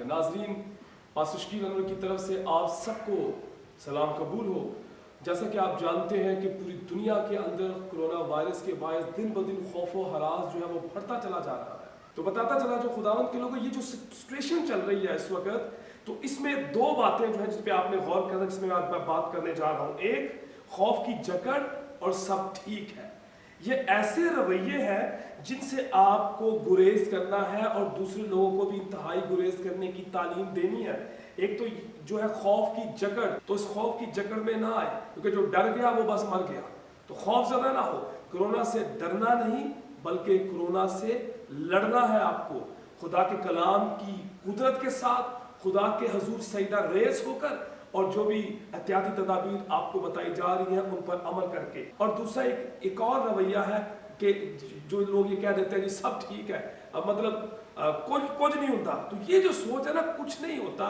नाजरीन, पास्टर शकील अनवर की तरफ से आप सबको सलाम कबूल हो। जैसा कि आप जानते हैं कि पूरी दुनिया के अंदर कोरोना वायरस के बायस दिन ब दिन खौफ व हरास जो है वो बढ़ता चला जा रहा है। तो बताता चला जो खुदावंद के लोगों, ये जो सिचुएशन चल रही है इस वक्त, तो इसमें दो बातें जो है जिस पे आपने गौर करना, जिसमें मैं बात करने जा रहा हूँ। एक, खौफ की जकड़ और सब ठीक है। ये ऐसे रवैये हैं जिनसे आपको गुरेज करना है और दूसरे लोगों को भी इंतहाई गुरेज करने की तालीम देनी है। एक तो जो है खौफ की जकड़, तो इस खौफ की जकड़ में ना आए, क्योंकि जो डर गया वो बस मर गया। तो खौफ ज़्यादा ना हो। कोरोना से डरना नहीं बल्कि कोरोना से लड़ना है आपको, खुदा के कलाम की कुदरत के साथ, खुदा के हजूर सईदा रेस होकर, और जो भी एहतियाती तदाबीर आपको बताई जा रही हैं उन पर अमल करके। और दूसरा एक और रवैया है कि जो लोग ये कह देते हैं जी सब ठीक है, मतलब कुछ नहीं होता। तो ये जो सोच है ना, कुछ नहीं होता,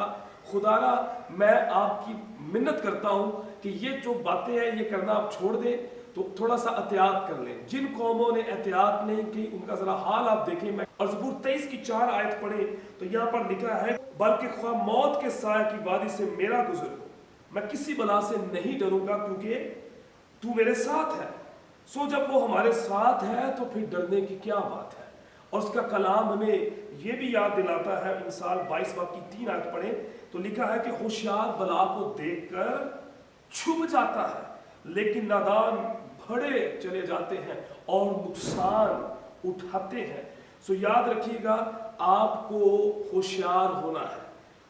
खुदारा मैं आपकी मिन्नत करता हूँ कि ये जो बातें हैं ये करना आप छोड़ दें, तो थोड़ा सा एहतियात कर लें। जिन कौमों ने एहतियात नहीं की उनका जरा हाल आप देखें। मैं और ज़बूर 23 की 4 आयत पढ़े तो यहाँ पर लिखा है, बल्कि ख्वाह मौत के साए की वादी से मेरा गुजर हो, मैं किसी बला से नहीं डरूंगा क्योंकि तू मेरे साथ है। सो जब वो हमारे साथ है तो फिर डरने की क्या बात है। और उसका कलाम हमें ये भी याद दिलाता है। इंसाल 22 बाब की 3 आयत पढ़े तो लिखा है कि होशियार बला को देखकर छुप जाता है, लेकिन नादान भड़े चले जाते हैं और नुकसान उठाते हैं। सो याद रखिएगा, आपको होशियार होना है।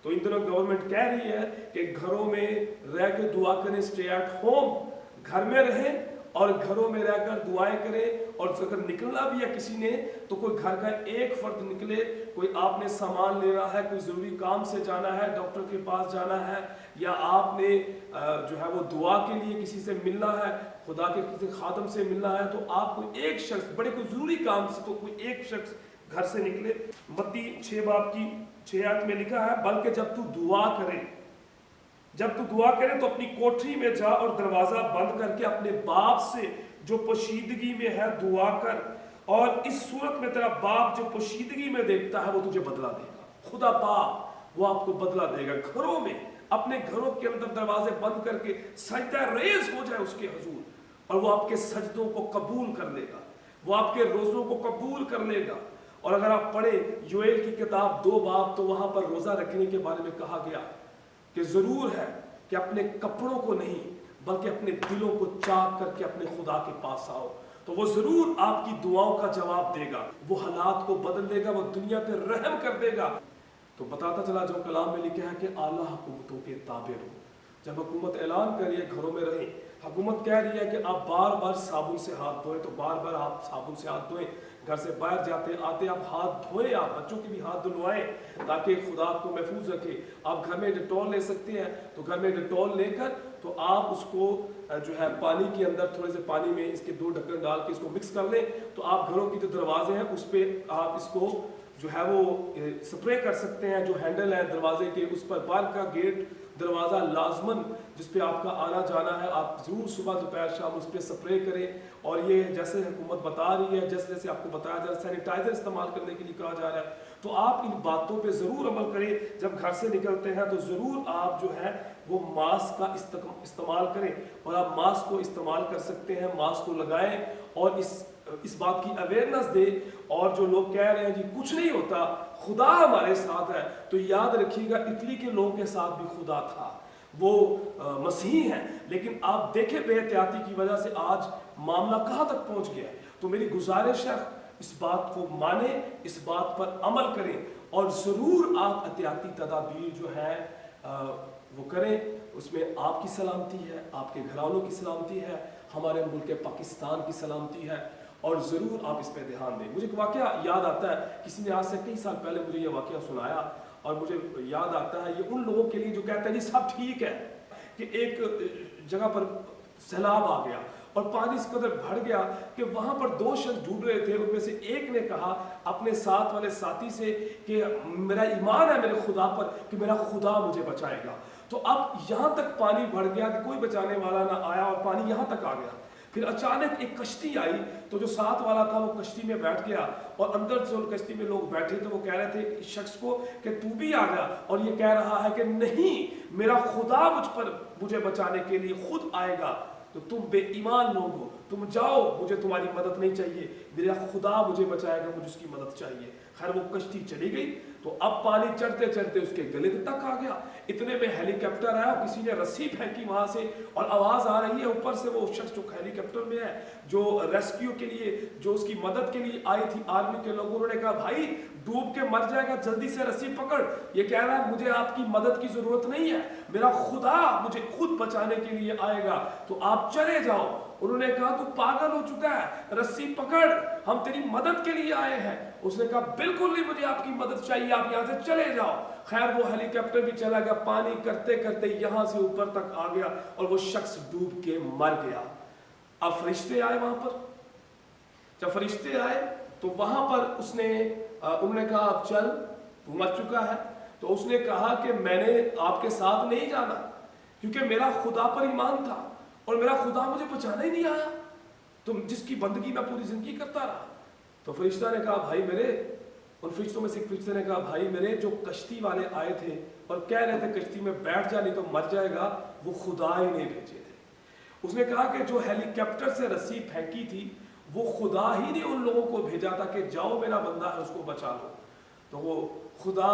तो इन दिनों गवर्नमेंट कह रही है कि घरों में रह के दुआ करें, स्टे एट होम, घर में रहें और घरों में रहकर दुआएं करें। और अगर निकलना भी है किसी ने तो कोई घर का एक फर्द निकले, कोई आपने सामान लेना है, कोई ज़रूरी काम से जाना है, डॉक्टर के पास जाना है, या आपने जो है वो दुआ के लिए किसी से मिलना है, खुदा के किसी खादम से मिलना है, तो आप कोई एक शख्स, बड़े कोई ज़रूरी काम से तो कोई एक शख्स घर से निकले। मत्ती 6 बाब की 6 आयत में लिखा है, बल्कि जब तू दुआ करे तो अपनी कोठरी में जा और दरवाजा बंद करके अपने बाप से जो पोशीदगी में है दुआ कर, और इस सूरत में तेरा बाप जो पोशीदगी में देखता है वो तुझे बदला देगा। खुदा बाप वो आपको बदला देगा। घरों में, अपने घरों के अंदर दरवाजे बंद करके सजदा रेज़ हो जाए उसके हुजूर, और वो आपके सजदों को कबूल कर लेगा, वो आपके रोज़ों को कबूल कर लेगा। और अगर आप पढ़े योएल की किताब 2 बाब, तो वहां पर रोजा रखने के बारे में कहा गया कि जरूर है कि अपने कपड़ों को नहीं बल्कि अपने दिलों को चाक करके अपने खुदा के पास आओ, तो वो जरूर आपकी दुआओं का जवाब देगा, वो हालात को बदल देगा, वो दुनिया पे रहम कर देगा। तो बताता चला जो कलाम में लिखा है कि आला हुकूमतों के ताबे रहो। जब हुकूमत ऐलान करिए घरों में रहें, हुकूमत कह रही है कि आप बार बार साबुन से हाथ धोएं, तो बार बार आप साबुन से हाथ धोएं। घर से बाहर जाते आते आप हाथ धोएं, आप बच्चों के भी हाथ धुलवाएं ताकि खुदा आपको महफूज रखे। आप घर में डिटॉल ले सकते हैं तो घर में डिटॉल लेकर तो आप उसको जो है पानी के अंदर थोड़े से पानी में इसके 2 ढक्कन डाल के इसको मिक्स कर लें, तो आप घरों की जो दरवाजे हैं उस पर आप इसको जो है वो स्प्रे कर सकते हैं। जो हैंडल है दरवाजे के उस पर, बाहर का गेट दरवाज़ा लाजमन जिस पे आपका आना जाना है, आप ज़रूर सुबह दोपहर शाम उस पर स्प्रे करें। और ये जैसे हुकूमत बता रही है, जैसे जैसे आपको बताया जा रहा है, सैनिटाइज़र इस्तेमाल करने के लिए कहा जा रहा है, तो आप इन बातों पे ज़रूर अमल करें। जब घर से निकलते हैं तो ज़रूर आप जो है वो मास्क का इस्तेमाल करें, और आप मास्क को इस्तेमाल कर सकते हैं, मास्क को लगाएं और इस बात की अवेयरनेस दे। और जो लोग कह रहे हैं जी कुछ नहीं होता, खुदा हमारे साथ है, तो याद रखिएगा इटली के लोगों के साथ भी खुदा था, वो मसीह हैं, लेकिन आप देखें बेहतियाती की वजह से आज मामला कहाँ तक पहुँच गया है। तो मेरी गुजारिश है इस बात को माने, इस बात पर अमल करें, और ज़रूर आप एहतियाती तदाबीर जो है वो करें। उसमें आपकी सलामती है, आपके घरवालों की सलामती है, हमारे मुल्क पाकिस्तान की सलामती है, और ज़रूर आप इस पर ध्यान दें। मुझे एक वाक़या याद आता है, किसी ने आज से कई साल पहले मुझे ये वाक़या सुनाया, और मुझे याद आता है ये उन लोगों के लिए जो कहते हैं जी सब ठीक है, कि एक जगह पर सैलाब आ गया और पानी इस कदर भर गया कि वहाँ पर 2 शख्स डूब रहे थे। उनमें से एक ने कहा अपने साथ वाले साथी से कि मेरा ईमान है मेरे खुदा पर कि मेरा खुदा मुझे बचाएगा। तो अब यहाँ तक पानी भर गया कि कोई बचाने वाला ना आया और पानी यहाँ तक आ गया। پھر اچانک ایک کشتی آئی تو جو ساتھ والا تھا وہ کشتی میں بیٹھ گیا اور اندر سے ان کشتی میں لوگ بیٹھے تھے، وہ کہہ رہے تھے اس شخص کو کہ تو بھی آ جا، اور یہ کہہ رہا ہے کہ نہیں، میرا خدا مجھے بچانے کے لیے خود آئے گا، تو تم بے ایمان لوگ ہو، تم جاؤ، مجھے تمہاری مدد نہیں چاہیے، میرا خدا مجھے بچائے گا، مجھے اس کی مدد چاہیے۔ خیر وہ کشتی چلی گئی تو اب پانی چڑھتے چڑھتے اس کے گلے تک آ گیا۔ اتنے میں ہیلی کاپٹر آیا، کسی نے رسی پھینکی وہاں سے اور آواز آ رہی ہے اوپر سے، وہ شخص جو ہیلی کاپٹر میں ہے، جو ریسکیو کے لیے، جو اس کی مدد کے لیے آئی تھی آرمی کے لوگوں، انہوں نے کہا بھائی ڈوب کے مر جائے گا، جلدی سے رسی پکڑ۔ یہ کہہ رہا ہے مجھے آپ کی مدد کی ضرورت نہیں ہے، میرا خدا مجھے خود بچانے کے لیے آئے گا، تو آپ چلے جاؤ۔ انہوں نے کہا تو پاگل ہو چکا ہے، رسی پکڑ، ہم تیری مدد کے لیے آئے ہیں۔ اس نے کہا بالکل نہیں، مجھے آپ کی مدد چاہیے، آپ یہاں سے چلے جاؤ۔ خیر وہ ہیلی کاپٹر بھی چلا گیا، پانی کرتے کرتے یہاں سے اوپر تک آ گیا اور وہ شخص ڈوب کے مر گیا۔ اب فرشتے آئے وہاں پر، جب فرشتے آئے تو وہاں پر انہوں نے کہا اب چل، تو مر چکا ہے۔ تو اس نے کہا کہ میں نے آپ کے ساتھ نہیں جانا، کیونکہ میرا خدا پر ایمان تھا اور میرا خدا مجھے بچانا ہی نہیں آیا، تم جس کی بندگی میں پوری زندگی کرتا رہا۔ تو فرشتہ نے کہا بھائی میرے، ان فرشتوں میں سے ایک فرشتے نے کہا بھائی میرے، جو کشتی والے آئے تھے اور کہہ رہے تھے کشتی میں بیٹھ جا نہیں تو مر جائے گا، وہ خدا ہی نے بھیجے تھے۔ اس نے کہا کہ جو ہیلی کاپٹر سے رسی پھینکی تھی وہ خدا ہی نے ان لوگوں کو بھیجا تھا کہ جاؤ میرا بندہ ہے اس کو بچا لو۔ تو وہ خدا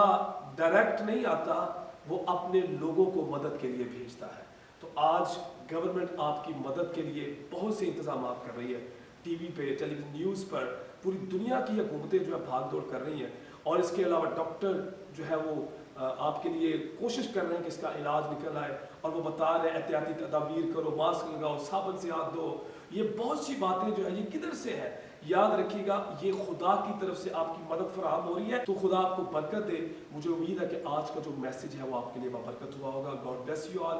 ڈائریکٹ نہیں آتا، وہ اپنے لوگوں کو مدد کے لیے بھیجتا ہے۔ تو آج گورنمنٹ آپ کی مدد کے لیے بہت سے انتظامات کر رہی ہے، ٹی وی پہ، ٹیلی ویژن نیوز پر، پوری دنیا کی حکومتیں جو ہے بھاگ دوڑ کر رہی ہیں، اور اس کے علاوہ ڈاکٹر جو ہے وہ آپ کے لیے کوشش کر رہے ہیں کہ اس کا علاج نکل آئے، اور وہ بتا رہے ہیں احتیاطی تدابیر کرو، ماسک لگاؤ، صابن سے ہاتھ دھو۔ یہ بہت سی باتیں جو ہے یہ کدھر سے ہے؟ یاد رکھیے گا یہ خدا کی طرف سے آپ کی مدد فراہم ہو رہی ہے، تو خدا آپ کو برکت دے۔ مجھے امید ہے کہ آج کا جو میسج ہے وہ آپ کے لیے بابرکت ہوا ہوگا۔ God bless you all.